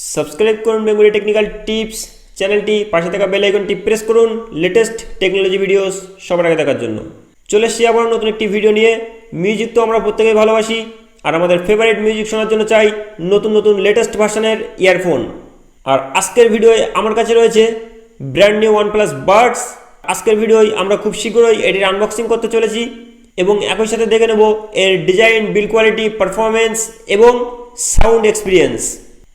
Subscribe করুন Bengali technical tips চ্যানেলটি, পাশে থাকা বেল আইকনটি প্রেস করুন লেটেস্ট টেকনোলজি ভিডিওস সবার আগে দেখার জন্য। চলে এসেছি আবার নতুন একটি ভিডিও নিয়ে। মিউজিক তো আমরা প্রত্যেকেই ভালোবাসি, আর আমাদের ফেভারিট মিউজিক শোনার জন্য চাই নতুন নতুন লেটেস্ট ভার্সনের ইয়ারফোন। আর আজকের ভিডিওয়ে আমার কাছে রয়েছে ব্র্যান্ড নিউ OnePlus বাডস। আজকের ভিডিওয় আমরা খুব শীঘ্রই এটির আনবক্সিং করতে চলেছি এবং একই সাথে দেখে নেব এর ডিজাইন, বিল্ড কোয়ালিটি, পারফরমেন্স এবং সাউন্ড এক্সপিরিয়েন্স।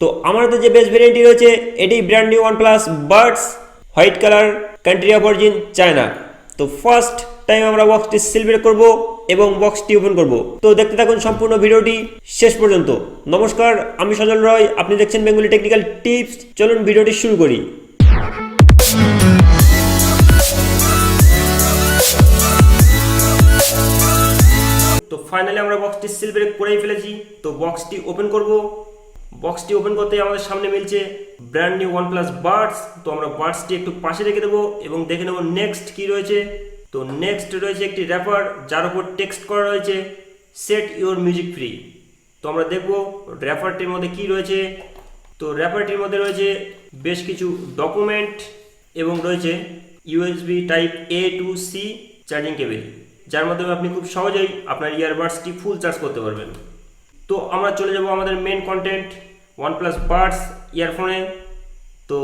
তো আমাদের যে বেস্ট ভ্যারিয়েন্টটি রয়েছে এটি brand new OnePlus Buds, white colour, country of origin China. তো ফার্স্ট টাইম আমরা বক্সটি সিল ব্রেক করব এবং বক্সটি ওপেন করব। তো দেখতে থাকুন সম্পূর্ণ ভিডিওটি শেষ পর্যন্ত। নমস্কার, আমি সজল রয়, আপনি দেখছেন বেঙ্গলি টেকনিক্যাল টিপস। চলুন ভিডিওটি শুরু করি। তো ফাইনালি আমরা বক্সটি সিল ব্রেক করেই ফেলেছি। তো বক্সটি ওপেন করব। বক্সটি ওপেন করতে আমাদের সামনে মিলছে ব্র্যান্ড নিউ OnePlus বাডস। তো আমরা বাডসটি একটু পাশে রেখে দেবো এবং দেখে নেব নেক্সট কি রয়েছে। তো নেক্সট রয়েছে একটি র্যাপার, যার উপর টেক্সট করা রয়েছে সেট ইউর মিউজিক ফ্রি। তো আমরা দেখব র্যাপারটির মধ্যে কি রয়েছে। তো র্যাপারটির মধ্যে রয়েছে বেশ কিছু ডকুমেন্ট এবং রয়েছে USB type A to C charging cable, যার মাধ্যমে আপনি খুব সহজেই আপনার ইয়ারবাডসটি ফুল চার্জ করতে পারবেন। তো আমরা চলে যাব আমাদের মেন কন্টেন্ট OnePlus বাডস ইয়ারফোনে। তো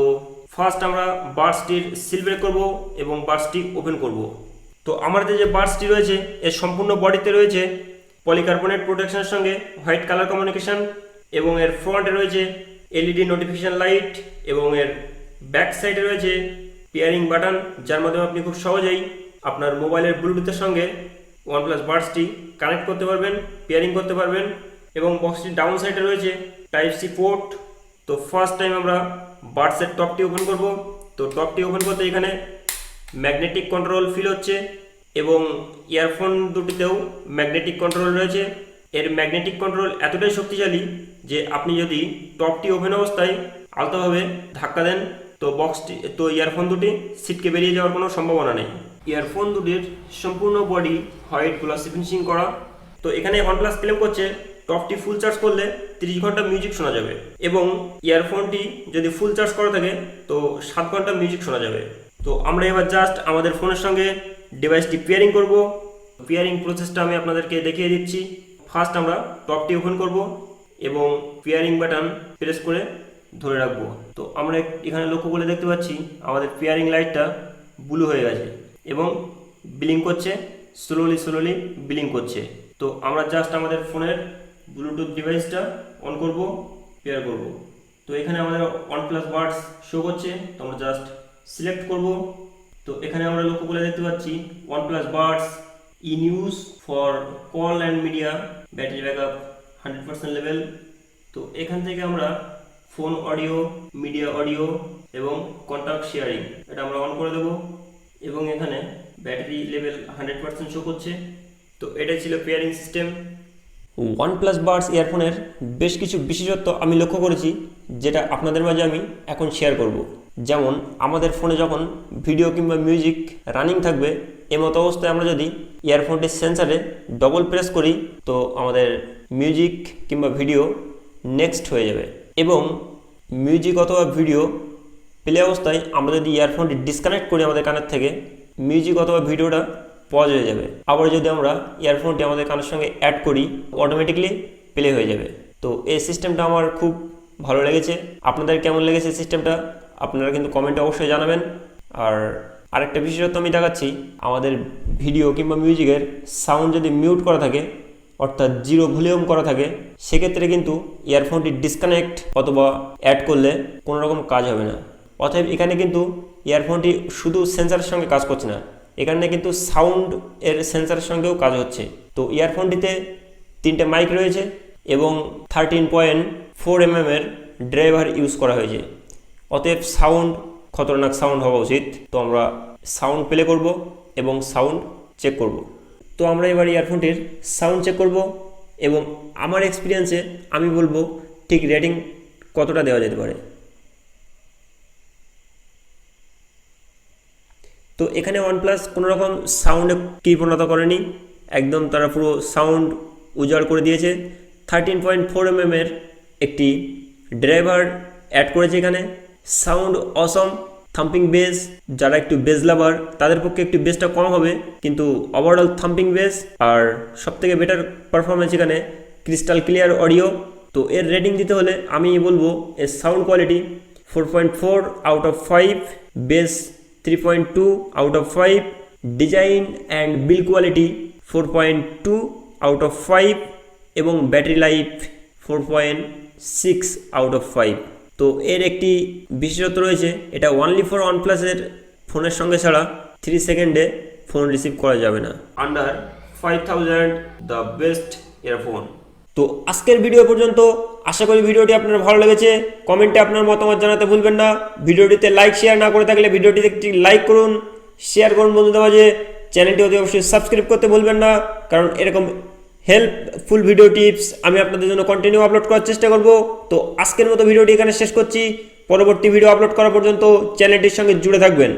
ফার্স্ট আমরা বাডসটির সিল ব্রেক করব এবং বাডসটি ওপেন করব। তো আমাদের যে বাডসটি রয়েছে এর সম্পূর্ণ বডিতে রয়েছে পলিকার্বনেট প্রোটেকশনের সঙ্গে হোয়াইট কালার কমিউনিকেশন, এবং এর ফ্রন্টে রয়েছে LED নোটিফিকেশন লাইট, এবং এর ব্যাক সাইডে রয়েছে পেয়ারিং বাটন, যার মাধ্যমে আপনি খুব সহজেই আপনার মোবাইলের ব্লুটুথের সঙ্গে OnePlus বাডসটি কানেক্ট করতে পারবেন, পেয়ারিং করতে পারবেন। এবং বক্সটির ডাউন সাইডে রয়েছে টাইপ C পোর্ট। তো ফার্স্ট টাইম আমরা বাডসের টপটি ওপেন করব। তো টপটি ওপেন করতে এখানে ম্যাগনেটিক কন্ট্রোল ফিল হচ্ছে এবং ইয়ারফোন দুটিতেও ম্যাগনেটিক কন্ট্রোল রয়েছে। এর ম্যাগনেটিক কন্ট্রোল এতটাই শক্তিশালী যে আপনি যদি টপটি ওপেন অবস্থায় আলতোভাবে ধাক্কা দেন তো ইয়ারফোন দুটি ছিটকে বেরিয়ে যাওয়ার কোনো সম্ভাবনা নেই। ইয়ারফোন দুটির সম্পূর্ণ বডি হোয়াইট গ্লসি ফিনিশিং করা। তো এখানে OnePlus ক্লেম করছে টপটি ফুল চার্জ করলে 30 ঘন্টা মিউজিক শোনা যাবে, এবং ইয়ারফোনটি যদি ফুল চার্জ করা থাকে তো 7 ঘন্টা মিউজিক শোনা যাবে। তো আমরা এবার জাস্ট আমাদের ফোনের সঙ্গে ডিভাইসটি পেয়ারিং করব। পেয়ারিং প্রসেসটা আমি আপনাদেরকে দেখিয়ে দিচ্ছি। ফার্স্ট আমরা টপটি ওপেন করব এবং পেয়ারিং বাটন প্রেস করে ধরে রাখবো। তো আমরা এখানে লক্ষ্য করে দেখতে পাচ্ছি আমাদের পেয়ারিং লাইটটা ব্লু হয়ে গেছে এবং ব্লিঙ্ক করছে, স্লোলি ব্লিঙ্ক করছে। তো আমরা জাস্ট আমাদের ফোনের ব্লুটুথ ডিভাইসটা অন করব, পেয়ার করব। তো এখানে আমাদের OnePlus বাডস শো করছে। তো আমরা জাস্ট সিলেক্ট করব। তো এখানে আমরা লক্ষ্য করে দেখতে পাচ্ছি OnePlus Buds in use for call and media, battery backup 100% level. তো এখান থেকে আমরা ফোন অডিও, মিডিয়া অডিও এবং কন্ট্যাক্ট শেয়ারিং এটা আমরা অন করে দেবো, এবং এখানে ব্যাটারি লেভেল 100% শো করছে। তো এটাই ছিল পেয়ারিং সিস্টেম। OnePlus বাডস ইয়ারফোনের বেশ কিছু বিশেষত্ব আমি লক্ষ্য করেছি, যেটা আপনাদের মাঝে আমি এখন শেয়ার করব। যেমন আমাদের ফোনে যখন ভিডিও কিংবা মিউজিক রানিং থাকবে, এমতো অবস্থায় আমরা যদি ইয়ারফোনটির সেন্সারে ডবল প্রেস করি তো আমাদের মিউজিক কিংবা ভিডিও নেক্সট হয়ে যাবে, এবং মিউজিক অথবা ভিডিও প্লে অবস্থায় আমরা যদি ইয়ারফোনটি ডিসকানেক্ট করি আমাদের কানের থেকে, মিউজিক অথবা ভিডিওটা পজ হয়ে যাবে। আবার যদি আমরা ইয়ারফোনটি আমাদের কানের সঙ্গে অ্যাড করি অটোমেটিকলি প্লে হয়ে যাবে। তো এই সিস্টেমটা আমার খুব ভালো লেগেছে। আপনাদের কেমন লেগেছে সিস্টেমটা আপনারা কিন্তু কমেন্টে অবশ্যই জানাবেন। আর আরেকটা বিশেষত্ব আমি দেখাচ্ছি, আমাদের ভিডিও কিংবা মিউজিকের সাউন্ড যদি মিউট করা থাকে, অর্থাৎ 0 ভলিউম করা থাকে, সেক্ষেত্রে কিন্তু ইয়ারফোনটি ডিসকানেক্ট অথবা অ্যাড করলে কোনো রকম কাজ হবে না। অতএব এখানে কিন্তু ইয়ারফোনটি শুধু সেন্সারের সঙ্গে কাজ করছে না, এখানে কিন্তু সাউন্ড এর সেন্সারের সঙ্গেও কাজ হচ্ছে। তো ইয়ারফোনটিতে 3টে মাইক রয়েছে এবং 13.4 mm এর ড্রাইভার ইউজ করা হয়েছে। অতএব সাউন্ড খতরনাক সাউন্ড হওয়া উচিত। তো আমরা সাউন্ড প্লে করব এবং সাউন্ড চেক করব। তো আমরা এবার ইয়ারফোনটির সাউন্ড চেক করব এবং আমার এক্সপিরিয়েন্সে আমি বলবো ঠিক রেটিং কতটা দেওয়া যেতে পারে। তো এখানে OnePlus কোনো রকম সাউন্ডে কৃপণতা করেনি, একদম তারা পুরো সাউন্ড উজাড় করে দিয়েছে। 13.4 mm এর একটি ড্রাইভার অ্যাড করেছে এখানে। সাউন্ড অসম, থাম্পিং বেস, যারা একটু বেস লাভার তাদের পক্ষে একটু বেসটা কম হবে, কিন্তু ওভারঅল থাম্পিং বেস আর সবথেকে বেটার পারফরমেন্স এখানে ক্রিস্টাল ক্লিয়ার অডিও। তো এর রেটিং দিতে হলে আমি বলবো এর sound quality 4.4 out of 5, base 3.2 out of 5, design and build quality 4.2 out of 5 এবং ব্যাটারি লাইফ 4.6 আউট অফ 5। তো এর একটি বিশেষত্ব রয়েছে, এটা অনলি ফর ওয়ানপ্লাসের ফোনের সঙ্গে ছাড়া 3 সেকেন্ডে ফোন রিসিভ করা যাবে না। Under 5000 the best earphone. তো আজকের ভিডিও পর্যন্ত, আশা করি ভিডিওটি আপনার ভালো লেগেছে। কমেন্টে আপনার মতামত জানাতে ভুলবেন না। ভিডিওটিতে লাইক শেয়ার না করে থাকলে ভিডিওটিতে একটি লাইক করুন, শেয়ার করুন বন্ধুদের মাঝে। চ্যানেলটি অতি অবশ্যই সাবস্ক্রাইব করতে ভুলবেন না, কারণ এরকম হেল্পফুল ভিডিও টিপস আমি আপনাদের জন্য কন্টিনিউ আপলোড করার চেষ্টা করব। তো আজকের মতো ভিডিওটি এখানে শেষ করছি। পরবর্তী ভিডিও আপলোড করা পর্যন্ত চ্যানেলটির সঙ্গে জুড়ে থাকবেন।